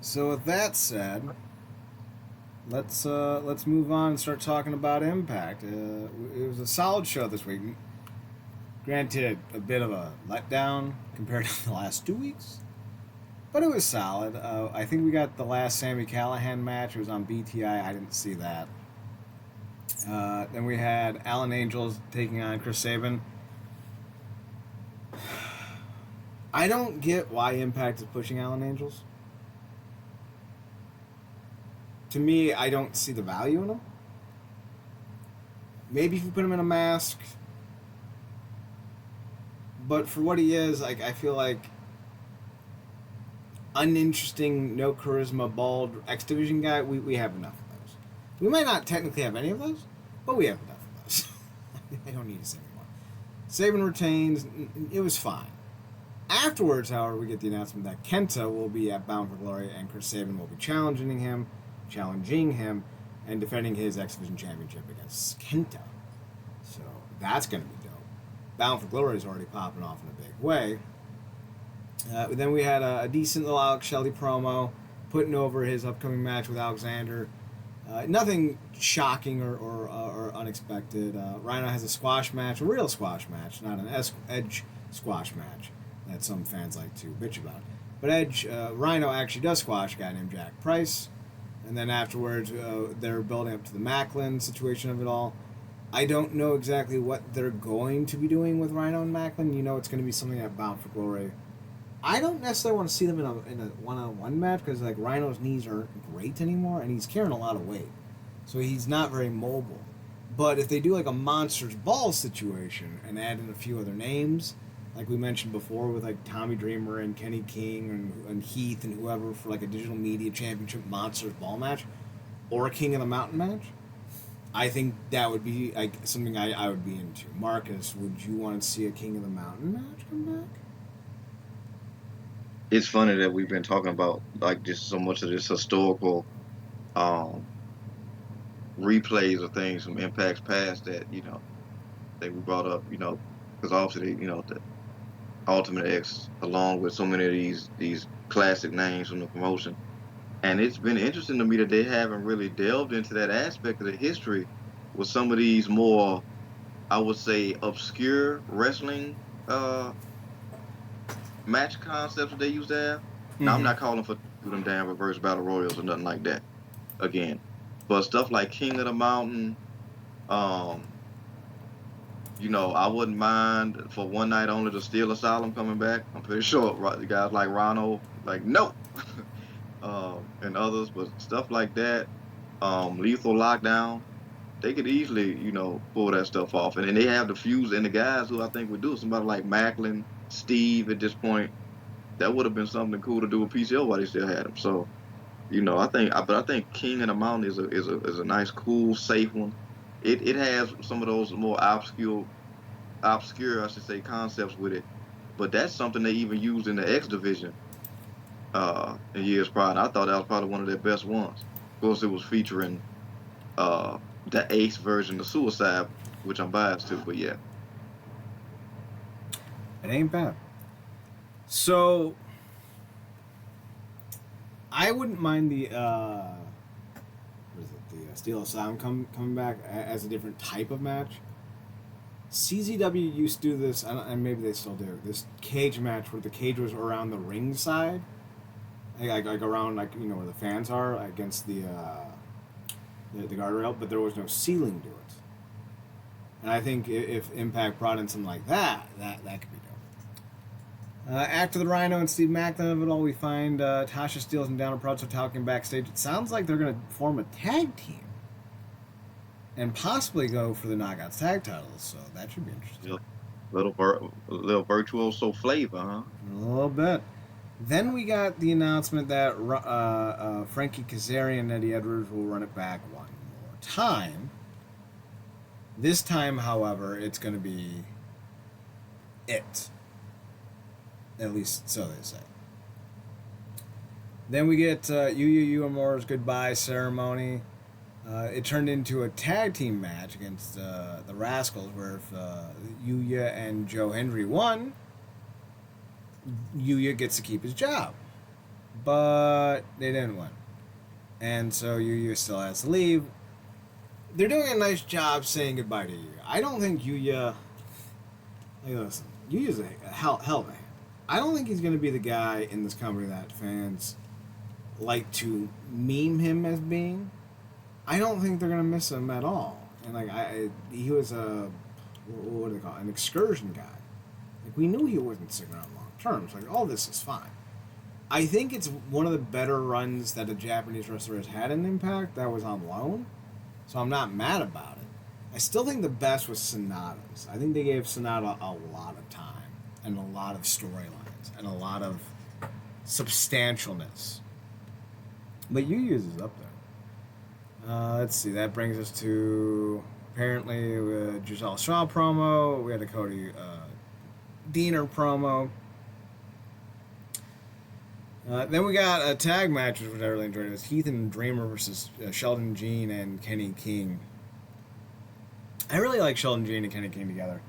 So with that said, let's move on and start talking about Impact. It was a solid show this week. Granted, a bit of a letdown compared to the last 2 weeks, but it was solid. I think we got the last Sami Callahan match. It was on BTI. I didn't see that. Then we had Alan Angels taking on Chris Sabin. I don't get why Impact is pushing Alan Angels. To me, I don't see the value in him. Maybe if you put him in a mask, but for what he is, like I feel like uninteresting, no charisma, bald X Division guy. We have enough of those. We might not technically have any of those, but we have enough of those. I don't need to say anymore. Saban retains. It was fine. Afterwards, however, we get the announcement that Kenta will be at Bound for Glory and Chris Sabin will be challenging him, and defending his X Division Championship against Kenta. So that's going to be dope. Bound for Glory is already popping off in a big way. Then we had a decent little Alex Shelley promo, putting over his upcoming match with Alexander. Nothing shocking or unexpected. Rhino has a squash match, a real squash match, not an edge squash match that some fans like to bitch about. But Rhino actually does squash a guy named Jack Price. And then afterwards, they're building up to the Macklin situation of it all. I don't know exactly what they're going to be doing with Rhino and Macklin. You know it's going to be something at Bound for Glory. I don't necessarily want to see them in a one-on-one match because like Rhino's knees aren't great anymore and he's carrying a lot of weight. So he's not very mobile. But if they do like a Monsters Ball situation and add in a few other names, like we mentioned before with like Tommy Dreamer and Kenny King and Heath and whoever for like a digital media championship Monsters Ball match or a King of the Mountain match, I think that would be like something I would be into. Marcus, would you want to see a King of the Mountain match come back? It's funny that we've been talking about like just so much of this historical um replays of things from Impact's past that that we brought up, because obviously the Ultimate X along with so many of these classic names from the promotion. And it's been interesting to me that they haven't really delved into that aspect of the history with some of these more, I would say, obscure wrestling match concepts that they used to have. Now, I'm Mm-hmm. not calling for them damn reverse battle royals or nothing like that again, but stuff like King of the Mountain, um, I wouldn't mind for one night only the Steel Asylum coming back. I'm pretty sure the guys like Rano, like no, and others, but stuff like that, Lethal Lockdown, they could easily, pull that stuff off. And then they have the fuse and the guys who I think would do it. Somebody like Macklin, Steve at this point, that would have been something cool to do with PCO while they still had him. So, but I think King of the Mountain is a nice, cool, safe one. It has some of those more obscure, I should say, concepts with it. But that's something they even used in the X division in years prior. And I thought that was probably one of their best ones. Of course, it was featuring uh, the Ace version of Suicide, which I'm biased to. But yeah, It ain't bad. So I wouldn't mind the what is it? The Steel Asylum coming back as a different type of match. CZW used to do this, and maybe they still do. This cage match where the cage was around the ring side, like around where the fans are against the guardrail, but there was no ceiling to it. And I think if Impact brought in something like that could be dope. After the Rhino and Steve Macklin of it all, we find Tasha Steelz and Dana Prozzo talking backstage. It sounds like they're going to form a tag team and possibly go for the Knockouts tag titles. So that should be interesting. yeah. Little virtuoso flavor, huh? A little bit. Then we got the announcement that Frankie Kazarian and Eddie Edwards will run it back one more time. This time, however, it's going to be it. At least so they say. Then we get Yuya Uemura's goodbye ceremony. It turned into a tag team match against the Rascals, where if Yuya and Joe Hendry won, Yuya gets to keep his job. but they didn't win. And so Yuya still has to leave. They're doing a nice job saying goodbye to Yuya. I don't think Yuya. Hey, listen, Yuya's a hell of a hand. I don't think he's going to be the guy in this company that fans like to meme him as being. I don't think they're going to miss him at all. And like he was a what do they call it? An excursion guy. Like we knew he wasn't sticking around long term. So like all this is fine. I think it's one of the better runs that a Japanese wrestler has had in Impact that was on loan. So I'm not mad about it. I still think the best was Sonata's. I think they gave Sonata a lot of time and a lot of storylines and a lot of substantialness. But Yuya's is up there. Let's see. That brings us to apparently Giselle Shaw promo. We had a Cody Diener promo. Then we got a tag match, which I really enjoyed. It was Heath and Dreamer versus Sheldon Jean and Kenny King. I really like Sheldon Jean and Kenny King together.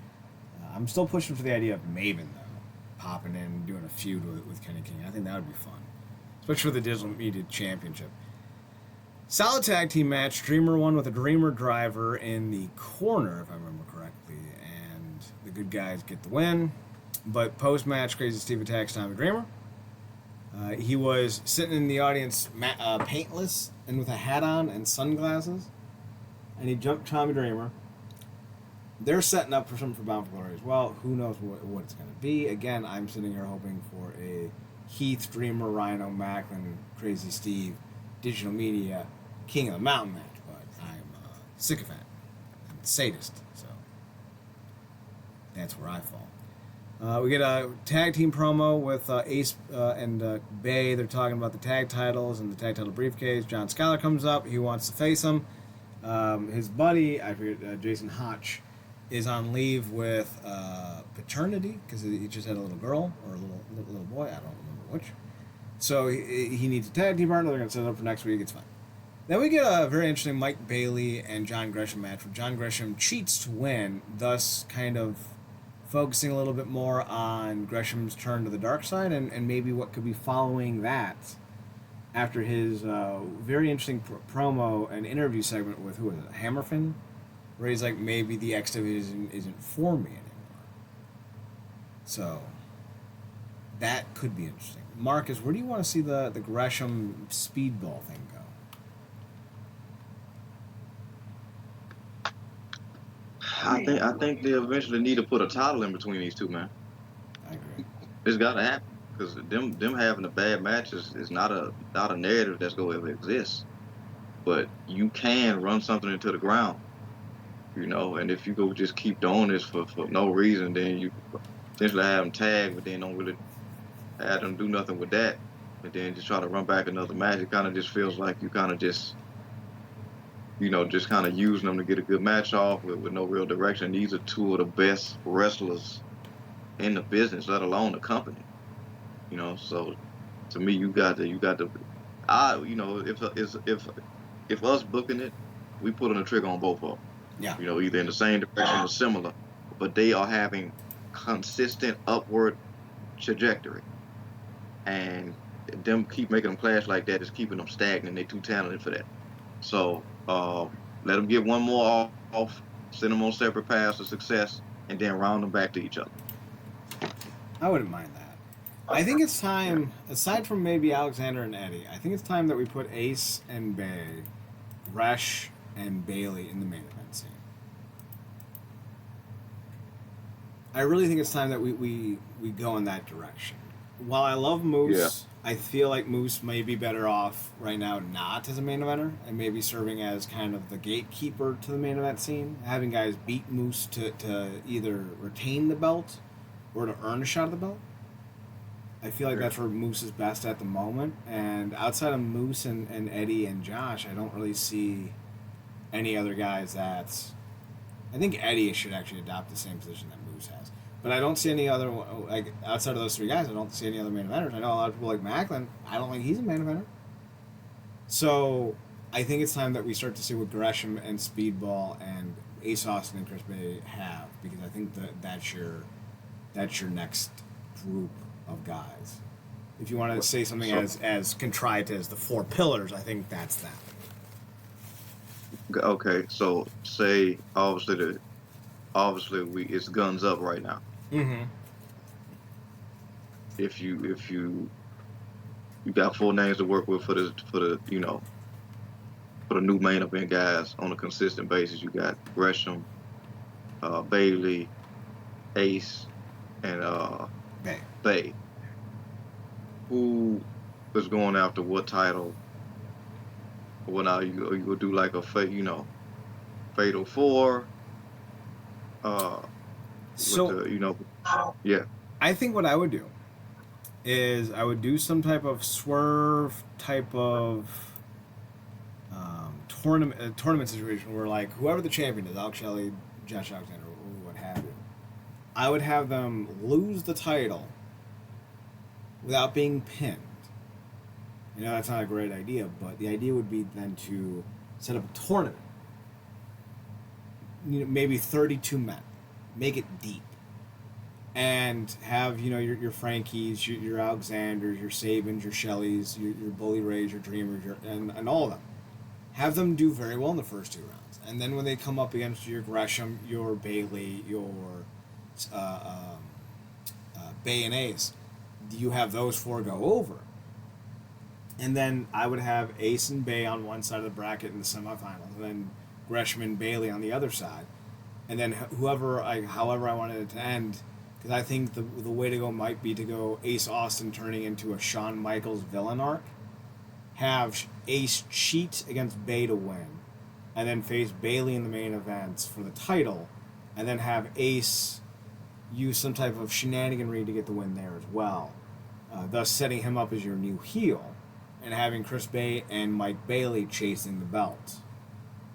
I'm still pushing for the idea of Maven, though, popping in and doing a feud with Kenny King. I think that would be fun, especially for the Digital Media Championship. Solid tag team match. Dreamer won with a Dreamer driver in the corner, if I remember correctly, and the good guys get the win. But post-match, Crazy Steve attacks Tommy Dreamer. He was sitting in the audience paintless and with a hat on and sunglasses. And he jumped Tommy Dreamer. They're setting up for something for Bound for Glory as well. Who knows what it's going to be. Again, I'm sitting here hoping for a Heath, Dreamer, Rhino, Macklin, Crazy Steve, Digital Media, King of the Mountain match. But I'm a sycophant and sadist. So that's where I fall. We get a tag team promo with Ace and Bay. They're talking about the tag titles and the tag title briefcase. John Skyler comes up. He wants to face him. His buddy, I forget, Jason Hotch, is on leave with paternity because he just had a little girl or a little boy. I don't remember which. So he needs a tag team partner. They're going to set it up for next week. It's fine. Then we get a very interesting Mike Bailey and John Gresham match where John Gresham cheats to win, thus kind of focusing a little bit more on Gresham's turn to the dark side and maybe what could be following that after his very interesting promo and interview segment with, who was it, Hammerfin? Where he's like, maybe the X Division isn't for me anymore. So, that could be interesting. Marcus, where do you want to see the Gresham speedball thing go? I think they eventually need to put a title in between these two, man. I agree. It's got to happen because them having a bad match is not a narrative that's going to ever exist. But you can run something into the ground, you know. And if you go just keep doing this for no reason, then you potentially have them tag, but then don't really have them do nothing with that, and then just try to run back another match. It kind of just feels like you kind of just, you know, just kind of using them to get a good match off with no real direction. These are two of the best wrestlers in the business, let alone the company. You know, so to me, you got to, you know, if us booking it, we put on the trigger on both of them. Yeah. You know, either in the same direction or similar, but they are having consistent upward trajectory, and them keep making them clash like that is keeping them stagnant. They're too talented for that. So let them get one more off, send them on separate paths of success, and then round them back to each other. I wouldn't mind that. I think it's time, aside from maybe Alexander and Eddie, I think it's time that we put Ace and Bay, Resh and Bailey in the main event scene. I really think it's time that we go in that direction. While I love Moose, I feel like Moose may be better off right now not as a main eventer and maybe serving as kind of the gatekeeper to the main event scene, having guys beat Moose to either retain the belt or to earn a shot at the belt. I feel like that's where Moose is best at the moment. And outside of Moose and Eddie and Josh, I don't really see any other guys that... I think Eddie should actually adopt the same position that Moose has. But I don't see any other, like, outside of those three guys, I don't see any other main eventers. I know a lot of people like Macklin. I don't think he's a main eventer. So I think it's time that we start to see what Gresham and Speedball and Ace Austin and Chris Bay have, because I think that's your next group of guys. If you want to say something So, as contrite as the four pillars, I think that's that. okay, so say obviously we it's guns up right now. Mm-hmm. If you got four names to work with for the new main event guys on a consistent basis, you got Gresham, Bailey, Ace, and Bay. Bay. Who is going after what title? Well, now you gonna do like a fatal four, uh, with So the. Yeah. I think what I would do is I would do some type of swerve type of tournament situation where like whoever the champion is, Alex Shelley, Josh Alexander, or what have you, I would have them lose the title without being pinned. You know that's not a great idea, but the idea would be then to set up a tournament. Maybe 32 men, make it deep, and have your Frankies, your Alexanders, your Sabins, your Shelleys, your Bully Rays, your Dreamers, and all of them. Have them do very well in the first two rounds, and then when they come up against your Gresham, your Bailey, your Bay and Ace, you have those four go over, and then I would have Ace and Bay on one side of the bracket in the semifinals, and then Gresham and Bailey on the other side, and then however I wanted it to end, because I think the way to go might be to go Ace Austin turning into a Shawn Michaels villain arc, have Ace cheat against Bay to win, and then face Bailey in the main events for the title, and then have Ace use some type of shenaniganry to get the win there as well, thus setting him up as your new heel, and having Chris Bay and Mike Bailey chasing the belt,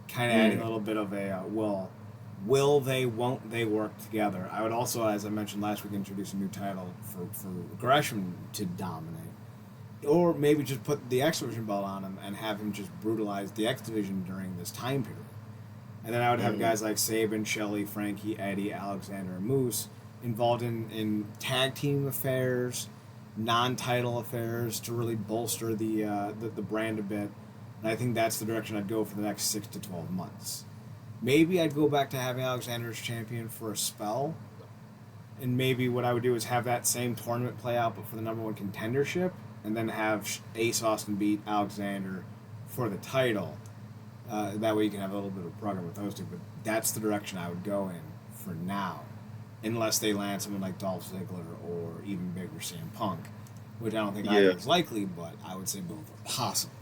kind of adding a little bit of a will they, won't they work together. I would also, as I mentioned last week, introduce a new title for Gresham to dominate. Or maybe just put the X Division belt on him and have him just brutalize the X Division during this time period. And then I would have guys like Sabin, Shelley, Frankie, Eddie, Alexander, and Moose involved in tag team affairs, non-title affairs to really bolster the brand a bit. And I think that's the direction I'd go for the next 6 to 12 months. Maybe I'd go back to having Alexander as champion for a spell. And maybe what I would do is have that same tournament play out, but for the number one contendership, and then have Ace Austin beat Alexander for the title. That way you can have a little bit of program with those two. But that's the direction I would go in for now. Unless they land someone like Dolph Ziggler or even bigger CM Punk. Which I don't think either is likely, but I would say both are possible.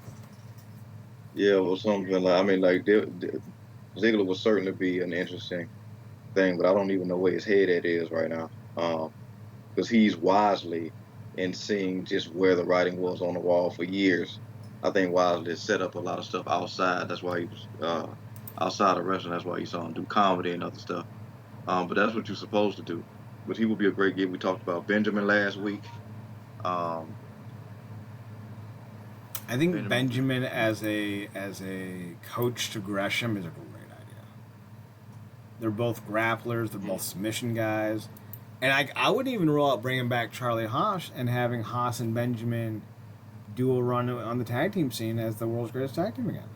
Yeah, well, something like, I mean, like Ziggler would certainly be an interesting thing, but I don't even know where his head at is right now. Because he's wisely in seeing just where the writing was on the wall for years. I think wisely set up a lot of stuff outside. That's why he was outside of wrestling. That's why you saw him do comedy and other stuff. But that's what you're supposed to do. But he would be a great get. We talked about Benjamin last week. Um, I think Benjamin as a coach to Gresham is a great idea. They're both grapplers. They're both submission guys. And I would even roll out bringing back Charlie Haas and having Haas and Benjamin do a run on the tag team scene as the world's greatest tag team again.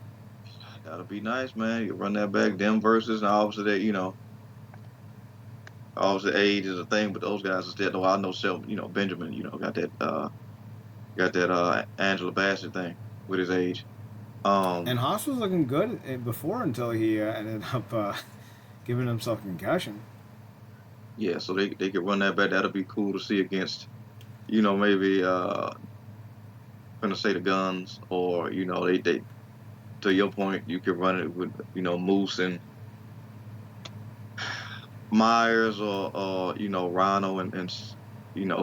That'll be nice, man. You run that back, them versus, and obviously that, obviously age is a thing, but those guys are still. Though I know, Benjamin, got that Angela Bassett thing with his age. And Haas was looking good before until he ended up giving himself a concussion. Yeah, so they could run that back. That'll be cool to see against, maybe gonna say the Guns, or they to your point, you could run it with Moose and Myers, or Rhino and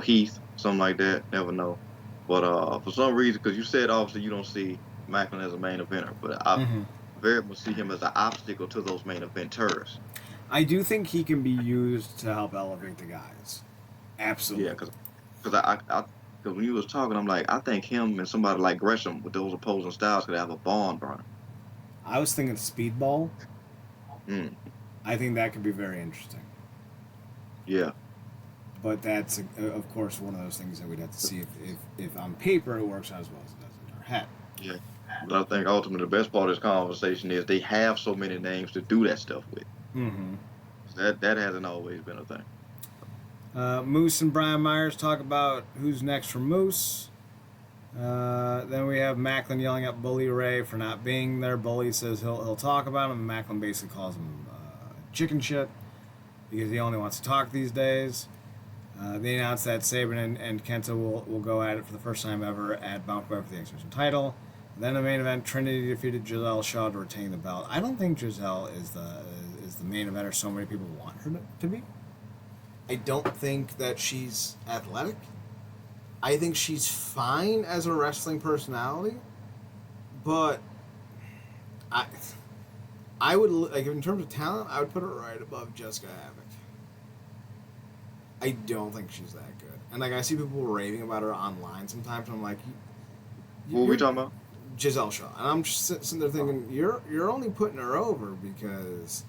Heath, something like that. Never know. But for some reason, because you said obviously you don't see Macklin as a main eventer, but I very much see him as an obstacle to those main eventers. I do think he can be used to help elevate the guys. Absolutely. Yeah, because when you was talking, I'm like, I think him and somebody like Gresham with those opposing styles could have a barn burner. I was thinking Speedball. Mm. I think that could be very interesting. Yeah. But that's, of course, one of those things that we'd have to see if on paper it works out as well as it does in our head. Yeah. But I think ultimately the best part of this conversation is they have so many names to do that stuff with. Mm-hmm. That hasn't always been a thing. Moose and Brian Myers talk about who's next for Moose. Then we have Macklin yelling at Bully Ray for not being there. Bully says he'll talk about him, and Macklin basically calls him chicken shit because he only wants to talk these days. They announced that Saban and Kenta will go at it for the first time ever at Bound for the X-Division title. Then the main event, Trinity defeated Giselle Shaw to retain the belt. I don't think Giselle is the main eventer so many people want her to be. I don't think that she's athletic. I think she's fine as a wrestling personality, but I would, like, in terms of talent, I would put her right above Jessica Havoc. I don't think she's that good, and like I see people raving about her online sometimes. And I'm like, What are we talking about? Giselle Shaw, and I'm just sitting there thinking you're only putting her over because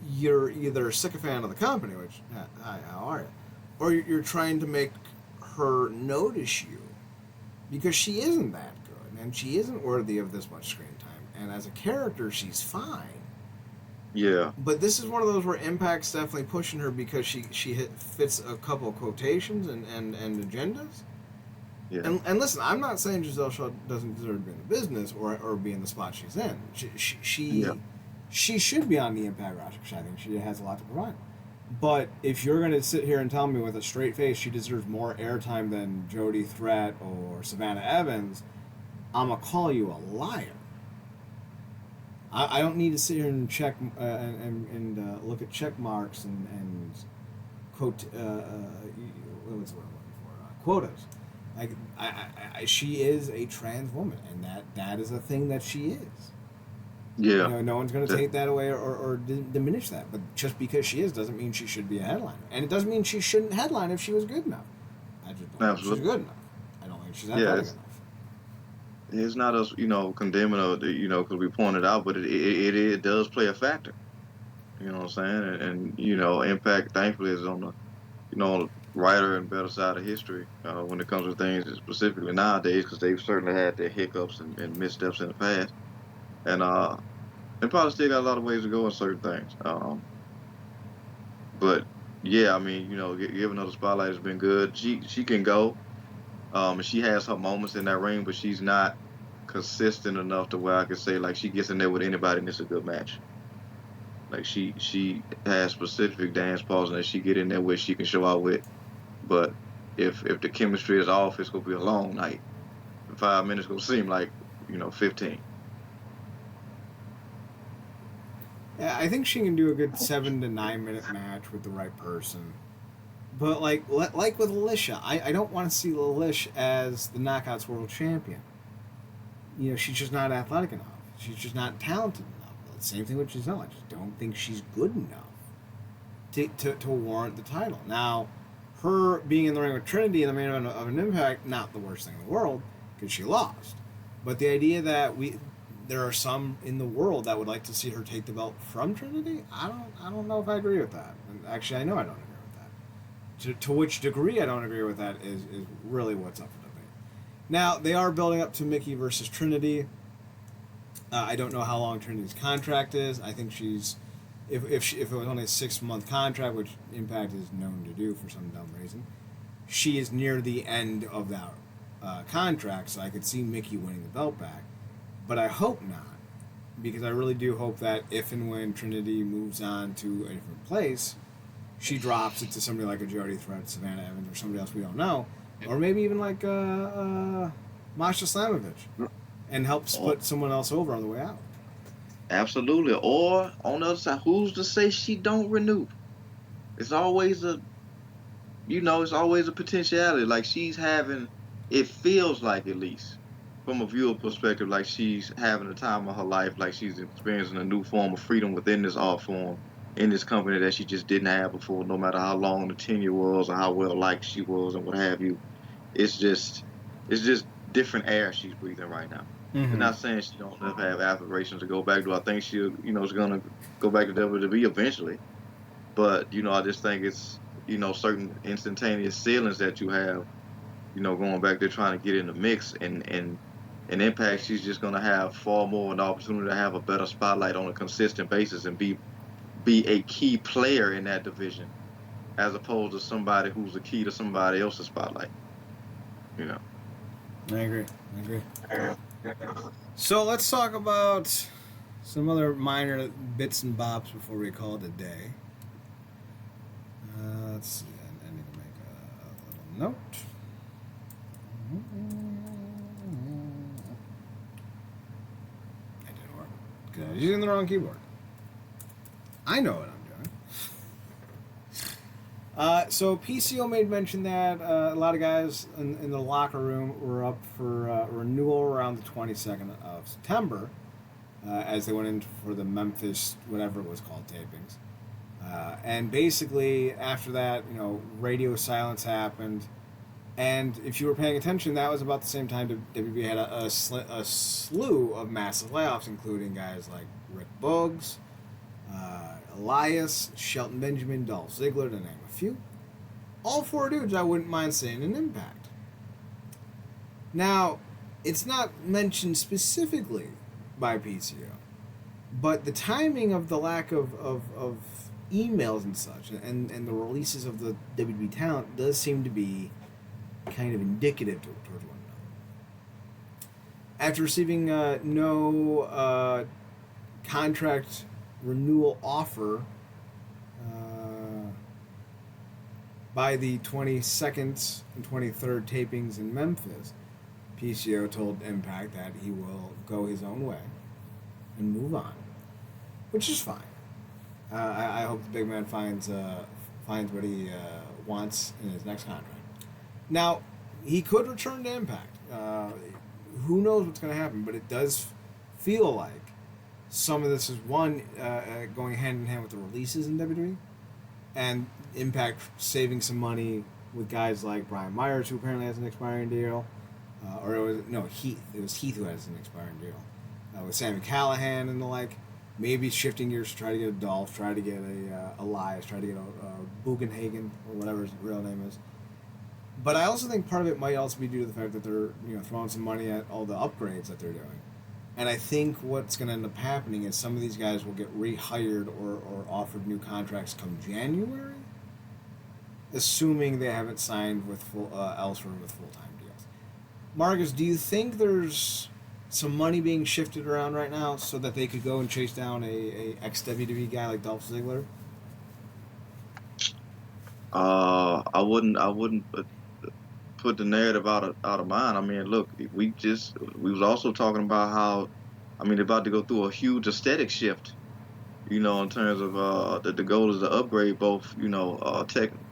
you're either a sycophant of the company, which hi, how are you, or you're trying to make her notice you because she isn't that good and she isn't worthy of this much screen time. And as a character, she's fine. Yeah. But this is one of those where Impact's definitely pushing her because she fits a couple of quotations and agendas. Yeah. And listen, I'm not saying Giselle Shaw doesn't deserve to be in the business or be in the spot she's in. She should be on the Impact roster because I think she has a lot to provide. But if you're going to sit here and tell me with a straight face she deserves more airtime than Jody Threat or Savannah Evans, I'm going to call you a liar. I don't need to sit here and check and look at check marks and quote what's the word I'm looking for? Quotas. Like she is a trans woman, and that is a thing that she is. Yeah. No one's going to take that away or diminish that. But just because she is doesn't mean she should be a headliner, and it doesn't mean she shouldn't headline if she was good enough. I just don't think she's good enough. I don't think she's athletic enough. It's not us, condemning her, because we pointed out, but it does play a factor. You know what I'm saying? And Impact, thankfully, is on the, brighter and better side of history when it comes to things specifically nowadays, because they've certainly had their hiccups and missteps in the past. And they probably still got a lot of ways to go in certain things. But, yeah, I mean, giving her the spotlight has been good. She can go. And she has her moments in that ring, but she's not consistent enough to where I could say, like, she gets in there with anybody and it's a good match. Like, she has specific dance pauses that she get in there with, she can show out with. But if the chemistry is off, it's going to be a long night. 5 minutes going to seem like, 15. Yeah, I think she can do a good 7 to 9 minute match with the right person. But like with Alicia, I don't want to see Alicia as the Knockouts World Champion. She's just not athletic enough. She's just not talented enough. Same thing with Giselle. I just don't think she's good enough to warrant the title. Now, her being in the ring with Trinity in the main event of an Impact, not the worst thing in the world because she lost. But the idea that there are some in the world that would like to see her take the belt from Trinity, I don't know if I agree with that. And actually, I know I don't agree. To which degree I don't agree with that is really what's up for debate. Now, they are building up to Mickey versus Trinity. I don't know how long Trinity's contract is. I think she's... If it was only a 6-month contract, which Impact is known to do for some dumb reason, she is near the end of that contract, so I could see Mickey winning the belt back. But I hope not, because I really do hope that if and when Trinity moves on to a different place, she drops it to somebody like a Jody Threat, Savannah Evans, or somebody else we don't know. Or maybe even like Masha Slamovich. And helps put someone else over on the way out. Absolutely. Or, on the other side, who's to say she don't renew? It's always a potentiality. Like, she's having, it feels like, at least, from a viewer perspective, like she's having the time of her life, like she's experiencing a new form of freedom within this art form, in this company that she just didn't have before, no matter how long the tenure was or how well liked she was and what have you. It's just different air she's breathing right now. Mm-hmm. I'm not saying she don't have aspirations to go back to. I think she, is going to go back to WWE eventually. But, I just think it's, certain instantaneous ceilings that you have, going back there trying to get in the mix, and Impact, she's just gonna have far more an opportunity to have a better spotlight on a consistent basis and be a key player in that division, as opposed to somebody who's a key to somebody else's spotlight. You know. I agree. So let's talk about some other minor bits and bops before we call it a day. Let's see. I need to make a little note. That didn't work. Because I was using the wrong keyboard. I know what I'm doing. So PCO made mention that a lot of guys in the locker room were up for renewal around the 22nd of September, as they went in for the Memphis, whatever it was called, tapings. And basically, after that, radio silence happened. And if you were paying attention, that was about the same time WB had a slew of massive layoffs, including guys like Rick Boggs, Elias, Shelton Benjamin, Dolph Ziggler, to name a few. All four dudes I wouldn't mind seeing an Impact. Now, it's not mentioned specifically by PCO, but the timing of the lack of emails and such, and the releases of the WWE talent does seem to be kind of indicative towards one another. After receiving no contract renewal offer by the 22nd and 23rd tapings in Memphis, PCO told Impact that he will go his own way and move on, which is fine. I hope the big man finds what he wants in his next contract. Now, he could return to Impact. Who knows what's going to happen, but it does feel like some of this is going hand in hand with the releases in WWE, and Impact saving some money with guys like Brian Myers, who apparently has an expiring deal, Heath. It was Heath who has an expiring deal, with Sami Callihan and the like. Maybe shifting gears to try to get a Dolph, try to get a Elias, try to get a Bugenhagen, or whatever his real name is. But I also think part of it might also be due to the fact that they're throwing some money at all the upgrades that they're doing. And I think what's going to end up happening is some of these guys will get rehired or offered new contracts come January, assuming they haven't signed with elsewhere with full-time deals. Marcus, do you think there's some money being shifted around right now so that they could go and chase down a ex-WWE guy like Dolph Ziggler? I wouldn't put the narrative out of mind. I mean, look, we was also talking about how, they're about to go through a huge aesthetic shift, in terms of the goal is to upgrade both,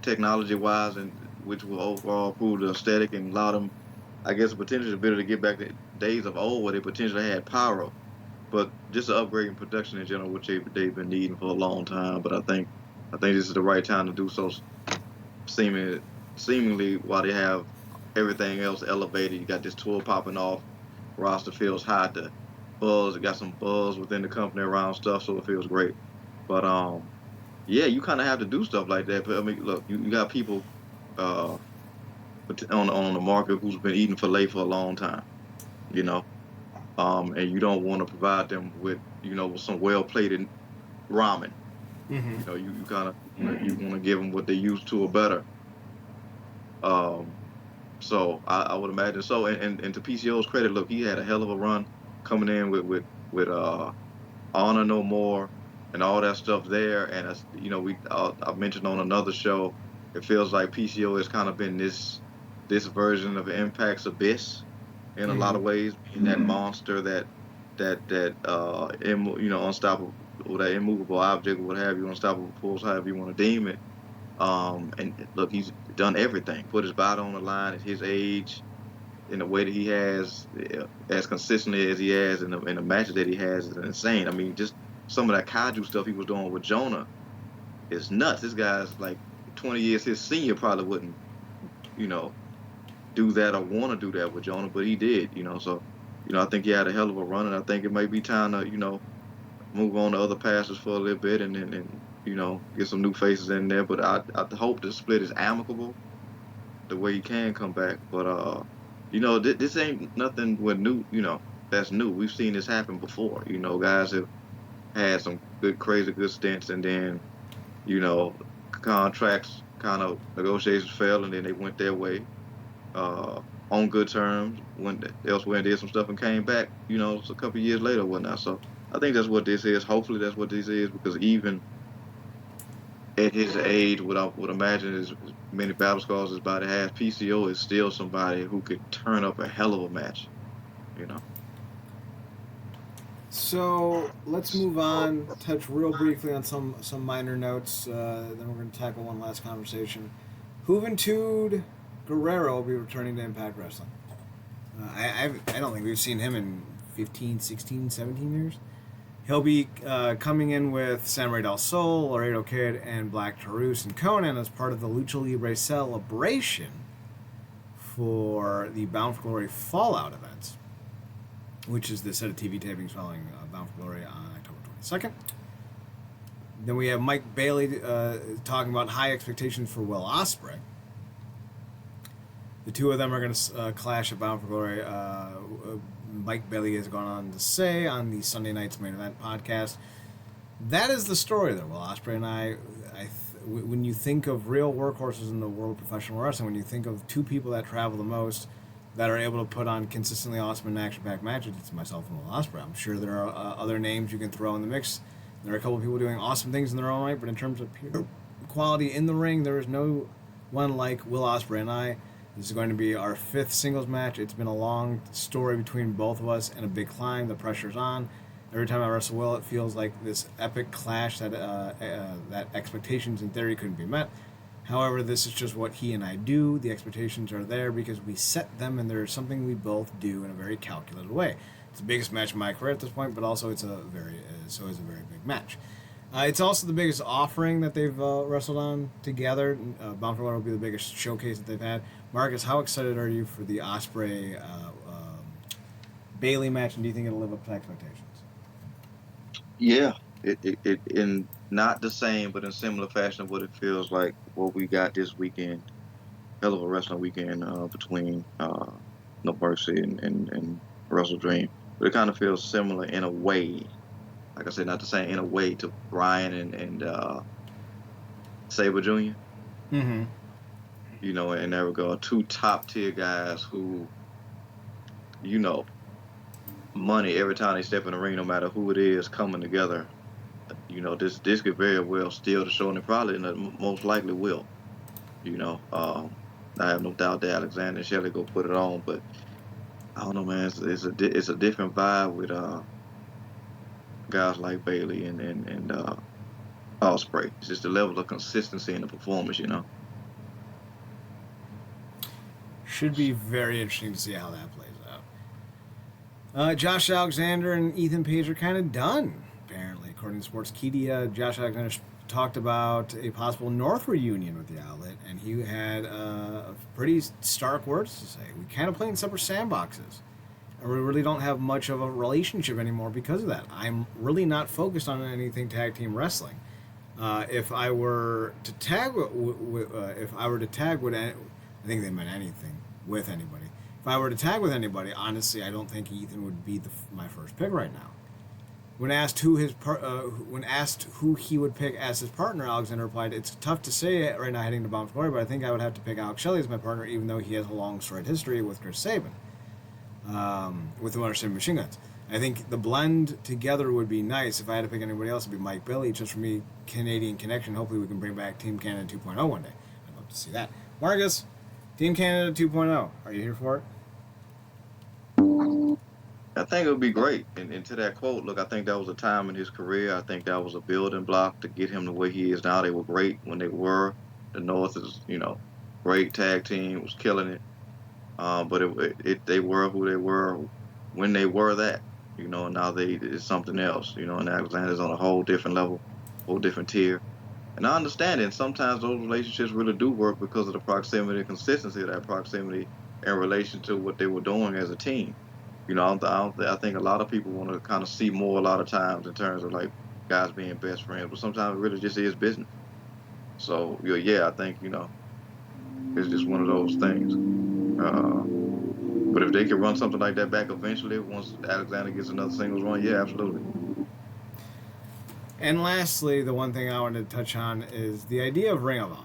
technology wise, and which will overall improve the aesthetic and allow them, I guess, the potential ability to get back to days of old where they potentially had pyro, but just an upgrade in production in general, which they've been needing for a long time. But I think this is the right time to do so. Seemingly, while they have everything else elevated, you got this tour popping off, roster feels hot, the buzz, it got some buzz within the company around stuff, so it feels great. But yeah, you kind of have to do stuff like that. But look, you got people on the market who's been eating filet for a long time, and you don't want to provide them with with some well plated ramen. Mm-hmm. You kind of you want to give them what they used to or better. So I would imagine so. And to PCO's credit, look, he had a hell of a run coming in with Honor No More and all that stuff there. And I've mentioned on another show, it feels like PCO has kind of been this version of Impact's Abyss in a lot of ways, being that monster, that unstoppable, or that immovable object, what have you, unstoppable force, however you want to deem it. And look, he's done everything, put his body on the line at his age, in the way that he has, as consistently as he has, in the matches that he has, is insane. I mean, just some of that kaiju stuff he was doing with Jonah is nuts. This guy's like 20 years his senior, probably wouldn't, do that or want to do that with Jonah, but he did, So, I think he had a hell of a run, and I think it may be time to, move on to other passes for a little bit, and get some new faces in there. But I hope the split is amicable, the way he can come back. But this ain't nothing with new. That's new. We've seen this happen before. Guys have had some crazy good stints, and then you know, contracts kind of negotiations failed, and then they went their way on good terms, went elsewhere and did some stuff and came back, a couple of years later or whatnot. So I think that's what this is. Hopefully that's what this is, because even at his age, what I would imagine is as many battle scars his body has, PCO is still somebody who could turn up a hell of a match, you know. So let's move on. Touch real briefly on some minor notes. Then we're going to tackle one last conversation. Juventud Guerrero will be returning to Impact Wrestling. I don't think we've seen him in 15, 16, 17 years. He'll be coming in with Samurai Del Sol, Laredo Kid, and Black Taurus and Conan as part of the Lucha Libre celebration for the Bound for Glory Fallout events, which is the set of TV tapings following Bound for Glory on October 22nd. Then we have Mike Bailey talking about high expectations for Will Ospreay. The two of them are going to clash at Bound for Glory. Mike Bailey has gone on to say on the Sunday Night's Main Event podcast, that is the story there. Will Ospreay and when you think of real workhorses in the world of professional wrestling, when you think of two people that travel the most, that are able to put on consistently awesome and action-packed matches, it's myself and Will Ospreay. I'm sure there are other names you can throw in the mix. There are a couple of people doing awesome things in their own right, but in terms of pure quality in the ring, there is no one like Will Ospreay and I. This is going to be our 5th singles match. It's been a long story between both of us and a big climb. The pressure's on. Every time I wrestle Will, it feels like this epic clash that expectations in theory couldn't be met. However, this is just what he and I do. The expectations are there because we set them, and there's something we both do in a very calculated way. It's the biggest match of my career at this point, but also it's a very big match. It's also the biggest offering that they've wrestled on together. Bound for Glory will be the biggest showcase that they've had. Marcus, how excited are you for the Ospreay Bailey match, and do you think it'll live up to expectations? Yeah, it in not the same, but in similar fashion of what it feels like what we got this weekend. Hell of a wrestling weekend between No Mercy and Wrestle Dream. But it kind of feels similar in a way. Like I said, not the same, in a way to Brian and Sabre Jr. Mm-hmm. In that regard, two top tier guys who, money every time they step in the ring, no matter who it is, coming together. This could very well steal the show, and it probably most likely will. I have no doubt that Alexander and Shelley go put it on, but I don't know, man. It's a different vibe with guys like Bailey and Ospreay. It's just the level of consistency in the performance, Should be very interesting to see how that plays out. Josh Alexander and Ethan Page are kind of done, apparently. According to Sportskeeda, Josh Alexander talked about a possible North reunion with the Outlet, and he had pretty stark words to say. We kind of play in separate sandboxes, and we really don't have much of a relationship anymore because of that. I'm really not focused on anything tag team wrestling. If I were to tag with, I think they meant anything with anybody. If I were to tag with anybody, honestly, I don't think Ethan would be my first pick right now. When asked who he would pick as his partner, Alexander replied, "It's tough to say right now heading to Bound for Glory, but I think I would have to pick Alex Shelley as my partner, even though he has a long storied history with Chris Sabin, with the Motor City Machine Guns. I think the blend together would be nice. If I had to pick anybody else, it'd be Mike Bailey. Just for me, Canadian connection. Hopefully, we can bring back Team Canada 2.0 one day. I'd love to see that. Marcus, Team Canada 2.0. Are you here for it? I think it would be great. And to that quote, look, I think that was a time in his career. I think that was a building block to get him to where he is now. They were great when they were. The North is, great tag team, was killing it. But they were who they were when they were that. And now it's something else. And Alexander's on a whole different level, whole different tier. And I understand it. And sometimes those relationships really do work because of the proximity and consistency of that proximity in relation to what they were doing as a team. I think a lot of people want to kind of see more a lot of times in terms of like guys being best friends, but sometimes it really just is business. So yeah, I think it's just one of those things. Uh, but if they can run something like that back eventually, once Alexander gets another singles run, yeah, absolutely. And lastly, the one thing I wanted to touch on is the idea of Ring of Honor.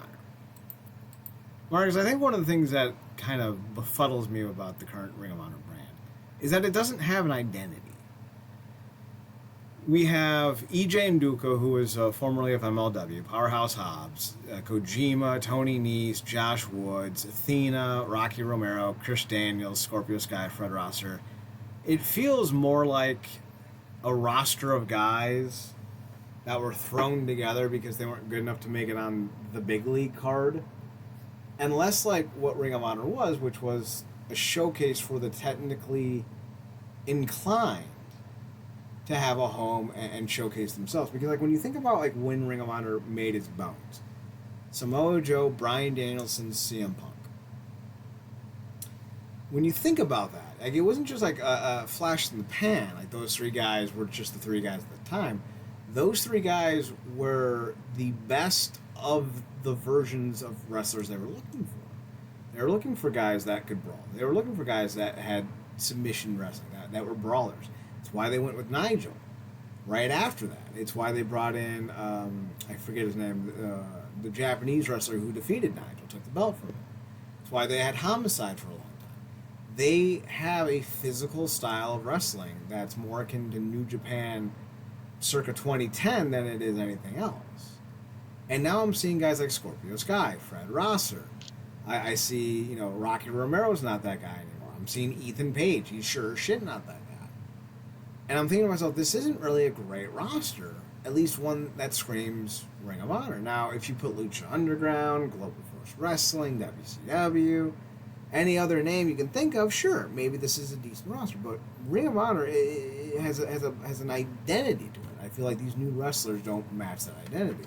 Marcus, I think one of the things that kind of befuddles me about the current Ring of Honor brand is that it doesn't have an identity. We have EJ Nduka, who was formerly of MLW, Powerhouse Hobbs, Kojima, Tony Nese, Josh Woods, Athena, Rocky Romero, Chris Daniels, Scorpio Sky, Fred Rosser. It feels more like a roster of guys that were thrown together because they weren't good enough to make it on the big league card. And less like what Ring of Honor was, which was a showcase for the technically inclined to have a home and showcase themselves. Because like when you think about like when Ring of Honor made its bones, Samoa Joe, Bryan Danielson, CM Punk. When you think about that, like it wasn't just like a flash in the pan. Like those three guys were just the three guys at the time. Those three guys were the best of the versions of wrestlers they were looking for. They were looking for guys that could brawl. They were looking for guys that had submission wrestling, that were brawlers. It's why they went with Nigel right after that. It's why they brought in, I forget his name, the Japanese wrestler who defeated Nigel, took the belt from him. It's why they had Homicide for a long time. They have a physical style of wrestling that's more akin to New Japan circa 2010 than it is anything else. And now I'm seeing guys like Scorpio Sky, Fred Rosser. I see, Rocky Romero's not that guy anymore. I'm seeing Ethan Page. He's sure as shit not that guy. And I'm thinking to myself, this isn't really a great roster. At least one that screams Ring of Honor. Now, if you put Lucha Underground, Global Force Wrestling, WCW, any other name you can think of, sure, maybe this is a decent roster. But Ring of Honor it has an identity to it. I feel like these new wrestlers don't match that identity.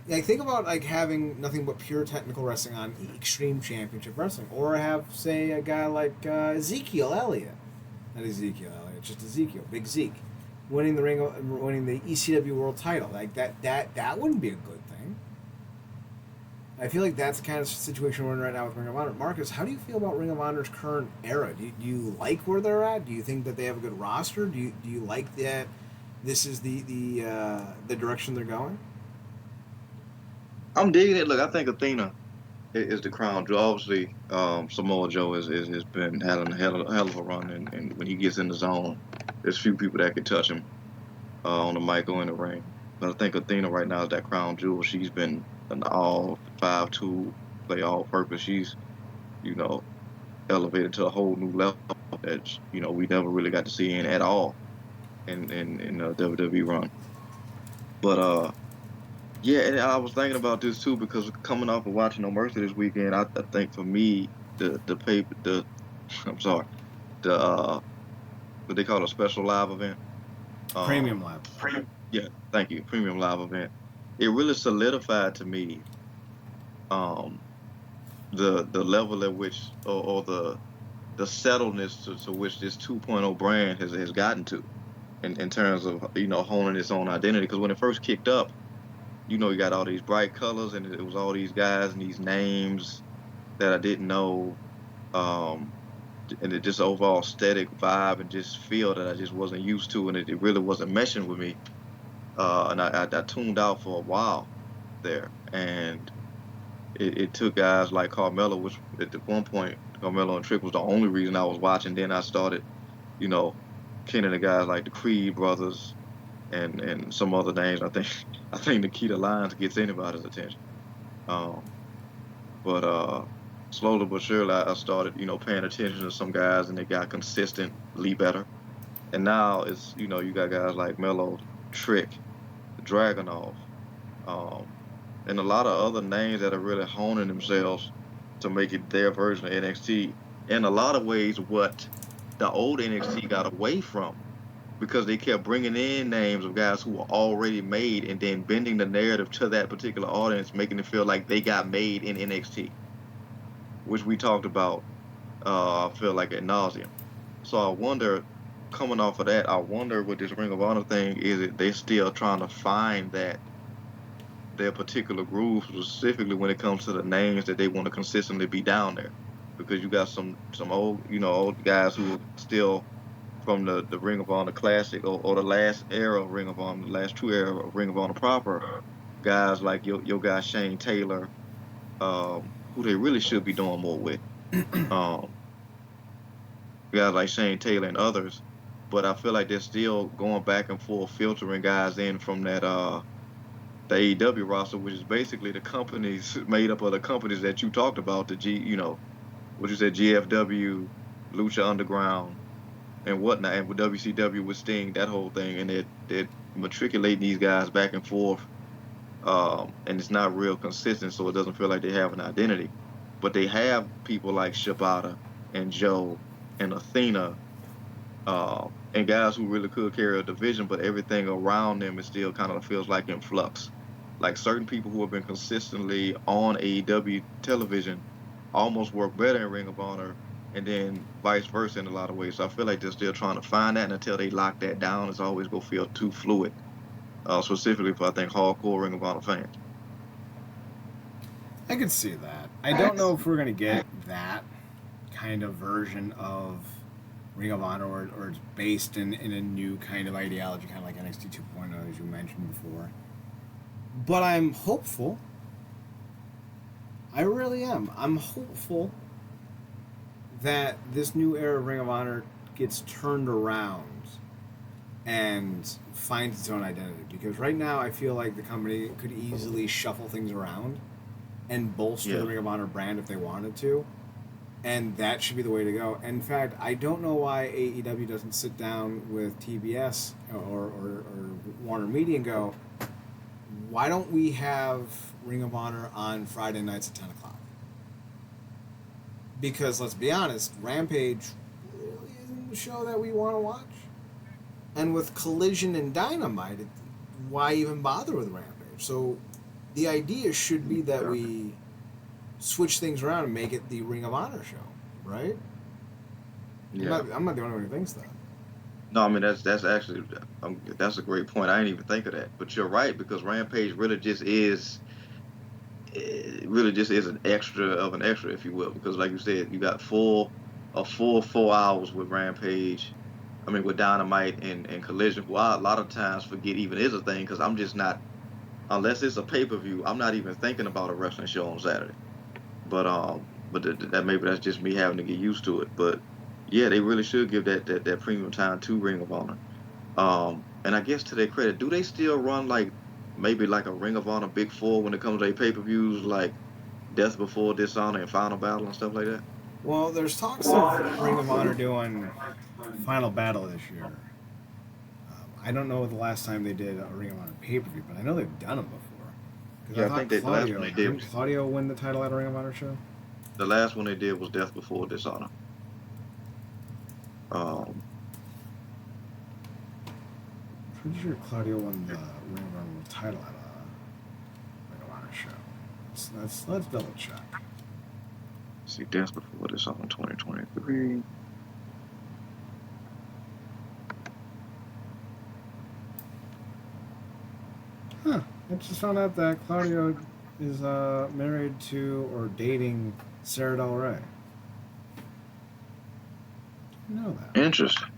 Like think about like having nothing but pure technical wrestling on Extreme Championship Wrestling, or have say a guy like Ezekiel Elliott, not Ezekiel Elliott, just Ezekiel, Big Zeke, winning the ECW World Title. Like that wouldn't be a good thing. I feel like that's the kind of situation we're in right now with Ring of Honor. Marcus, how do you feel about Ring of Honor's current era? Do you like where they're at? Do you think that they have a good roster? Do you like that this is the direction they're going? I'm digging it. Look, I think Athena is the crown jewel. Obviously, Samoa Joe has been having a hell of a run, and when he gets in the zone, there's few people that can touch him on the mic or in the ring. But I think Athena right now is that crown jewel. She's been an all 5'2", play all purpose. She's elevated to a whole new level that we never really got to see in at all in the WWE run. But yeah, and I was thinking about this too because coming off of watching No Mercy this weekend, I think for me I'm sorry, the what they call a special live event, Premium live. Yeah, thank you, premium live event. It really solidified to me the level at which or the settledness to which this 2.0 brand has gotten to in terms of honing its own identity. Because when it first kicked up, you got all these bright colors and it was all these guys and these names that I didn't know, and it just overall aesthetic vibe and just feel that I just wasn't used to, and it really wasn't meshing with me. And I tuned out for a while there, and it took guys like Carmelo, which at one point Carmelo and Trick was the only reason I was watching. Then I started, kenning the guys like the Creed brothers and some other names. I think Nikita Lyons gets anybody's attention. But slowly but surely I started, paying attention to some guys, and they got consistently better. And now it's, you got guys like Melo, Trick, Dragunov, and a lot of other names that are really honing themselves to make it their version of NXT. In a lot of ways, what the old NXT got away from, because they kept bringing in names of guys who were already made and then bending the narrative to that particular audience, making it feel like they got made in NXT, which we talked about, I feel like ad nauseum. So I wonder coming off of that, I wonder with this Ring of Honor thing, is it they still trying to find that their particular groove, specifically when it comes to the names that they want to consistently be down there, because you got some old old guys who are still from the Ring of Honor Classic, or the last era of Ring of Honor, the last true era of Ring of Honor proper, guys like your guy Shane Taylor, who they really should be doing more with. Um, Guys like Shane Taylor and others, but I feel like they're still going back and forth filtering guys in from that the AEW roster, which is basically the companies made up of the companies that you talked about, the what you said, GFW, Lucha Underground, and whatnot, and with WCW with Sting, that whole thing, and they're matriculating these guys back and forth, and it's not real consistent, so it doesn't feel like they have an identity. But they have people like Shibata and Joe and Athena, and guys who really could carry a division, but everything around them is still kind of feels like in flux. Like certain people who have been consistently on AEW television almost work better in Ring of Honor, and then vice versa in a lot of ways. So I feel like they're still trying to find that, and until they lock that down, it's always gonna feel too fluid, specifically for I think hardcore Ring of Honor fans. I could see that. I don't know if we're gonna get that kind of version of Ring of Honor, or it's based in a new kind of ideology, kind of like NXT 2.0, as you mentioned before. But I'm hopeful. I really am. I'm hopeful that this new era of Ring of Honor gets turned around and finds its own identity. Because right now, I feel like the company could easily shuffle things around and bolster the Ring of Honor brand if they wanted to. And that should be the way to go. In fact, I don't know why AEW doesn't sit down with TBS or Warner Media and go, why don't we have Ring of Honor on Friday nights at 10 o'clock? Because let's be honest, Rampage really isn't the show that we want to watch. And with Collision and Dynamite, why even bother with Rampage? So the idea should be that we switch things around and make it the Ring of Honor show, right? Yeah. I'm not the only one who thinks that. No, I mean that's actually that's a great point. I didn't even think of that, but you're right, because Rampage really just is an extra of an extra, if you will, because like you said, you got a full 4 hours with Rampage. I mean, with Dynamite and Collision, who I a lot of times forget even is a thing, because I'm just not, unless it's a pay-per-view, I'm not even thinking about a wrestling show on Saturday. But that maybe that's just me having to get used to it. But yeah, they really should give that premium time to Ring of Honor. And I guess to their credit, do they still run like maybe like a Ring of Honor Big Four when it comes to their pay-per-views, like Death Before Dishonor and Final Battle and stuff like that? Well, there's talks of Ring of Honor doing Final Battle this year. I don't know the last time they did a Ring of Honor pay-per-view, but I know they've done them before. Yeah, I think the last one they did. Didn't Claudio win the title at a Ring of Honor show? The last one they did was Death Before Dishonor. Pretty sure Claudio won the Ring of Honor title at a Ring of Honor show. Let's double check. See, Death Before Dishonor 2023. Huh. I just found out that Claudio is married to or dating Sarah Del Rey. Didn't know that. Interesting.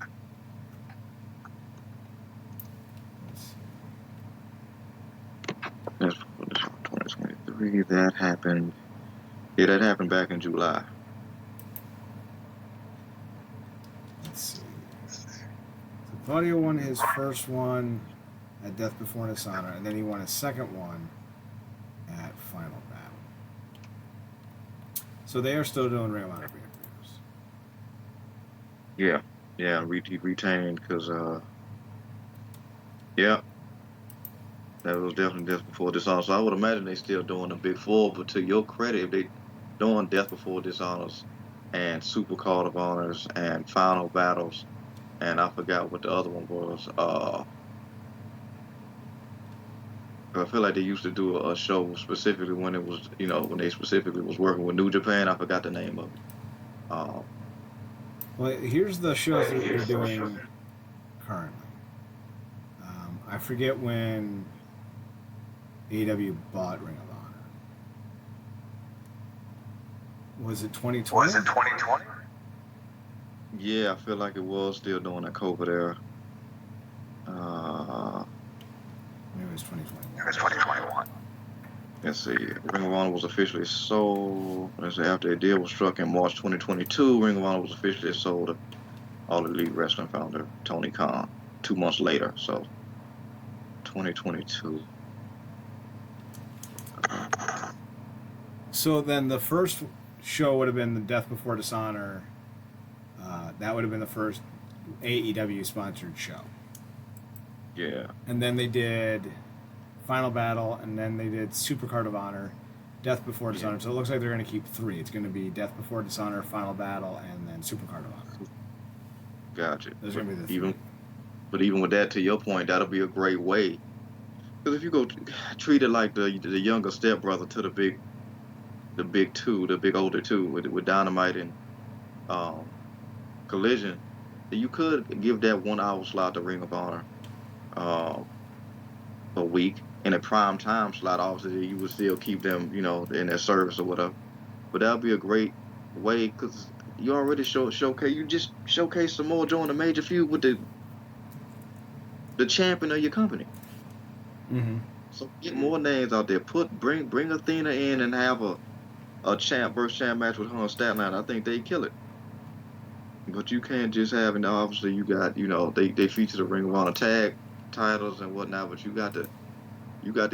Let's see. That's 2023. That happened. Yeah, that happened back in July. Let's see. So Claudio won his first one at Death Before Dishonor, and then he won his second one at Final Battle. So they are still doing Ring of Honor pay-per-views. Yeah, he retained because, yeah, that was definitely Death Before Dishonor. So I would imagine they still doing the Big Four, but to your credit, if they doing Death Before Dishonors and Super Card of Honors and Final Battles, and I forgot what the other one was. I feel like they used to do a show specifically when it was, when they specifically was working with New Japan. I forgot the name of it. Well, here's the shows that they're doing currently. I forget when AEW bought Ring of Honor. Was it 2020? Yeah, I feel like it was still during that COVID era. Maybe it was 2021. Let's see. Ring of Honor was officially sold. Let's see, after a deal was struck in March 2022, Ring of Honor was officially sold to All Elite Wrestling founder Tony Khan 2 months later. So, 2022. So then the first show would have been the Death Before Dishonor. That would have been the first AEW sponsored show. Yeah. And then they did Final Battle, and then they did Supercard of Honor, Death Before Dishonor. Yeah. So it looks like they're going to keep 3. It's going to be Death Before Dishonor, Final Battle, and then Supercard of Honor. Gotcha. Those are going to be the even, 3. But even with that, to your point, that'll be a great way. Because if you go treat it like the younger stepbrother to the big two, the big older two with Dynamite and Collision, you could give that 1 hour slot to Ring of Honor a week. In a prime time slot, obviously, you would still keep them, in their service or whatever. But that would be a great way because you already showcase. You just showcase some more during the major feud with the champion of your company. Mm-hmm. So get more names out there. Bring Athena in and have a champ versus champ match with her on Statline. I think they kill it. But you can't just have, and obviously you got, they feature the Ring of Honor tag titles and whatnot, but you got to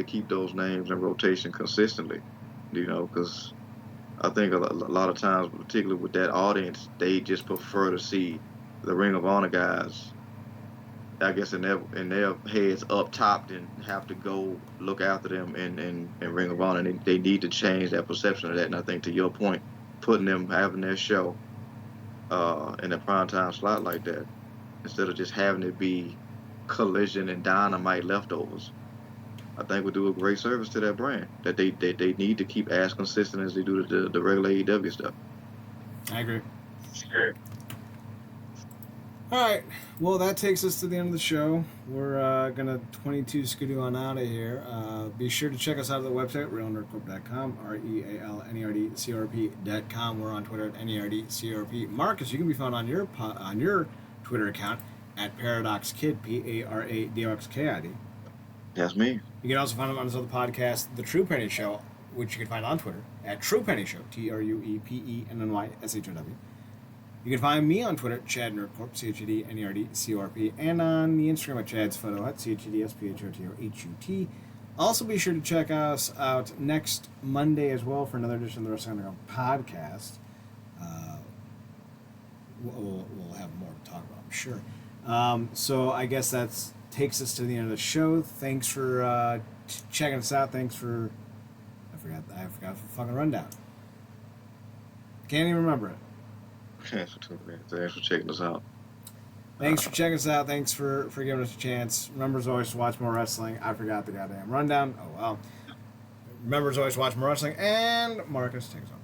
keep those names in rotation consistently, because I think a lot of times, particularly with that audience, they just prefer to see the Ring of Honor guys, I guess, in their heads up top, and have to go look after them in Ring of Honor. And they need to change that perception of that. And I think, to your point, putting them having their show in a primetime slot like that, instead of just having it be Collision and Dynamite leftovers, I think would do a great service to that brand. That they need to keep as consistent as they do the regular AEW stuff. I agree. Sure. All right. Well, that takes us to the end of the show. We're going to 22 skidoo on out of here. Be sure to check us out at the website, realnerdcorp.com, REALNERDCORP.com. We're on Twitter at NERDCORP. Marcus, you can be found on your Twitter account at ParadoxKid, PARADOXKID. That's me. You can also find him on his other podcast, The True Penny Show, which you can find on Twitter at True Penny Show, TRUEPENNYSHOW. You can find me on Twitter, Chad Nerdcorp, CHADNERDCORP, and on the Instagram at Chad's Photo at CHADSPHOTOHUT. Also, be sure to check us out next Monday as well for another edition of the Wrestling Underground podcast. We'll have more to talk about, I'm sure. So I guess that takes us to the end of the show. Thanks for checking us out. Thanks for... I forgot the fucking rundown. Can't even remember it. Thanks for checking us out. Thanks for checking us out. Thanks for giving us a chance. Remember, as always, to watch more wrestling. I forgot the goddamn rundown. Oh, well. Remember, as always, to watch more wrestling. And Marcus, take us on.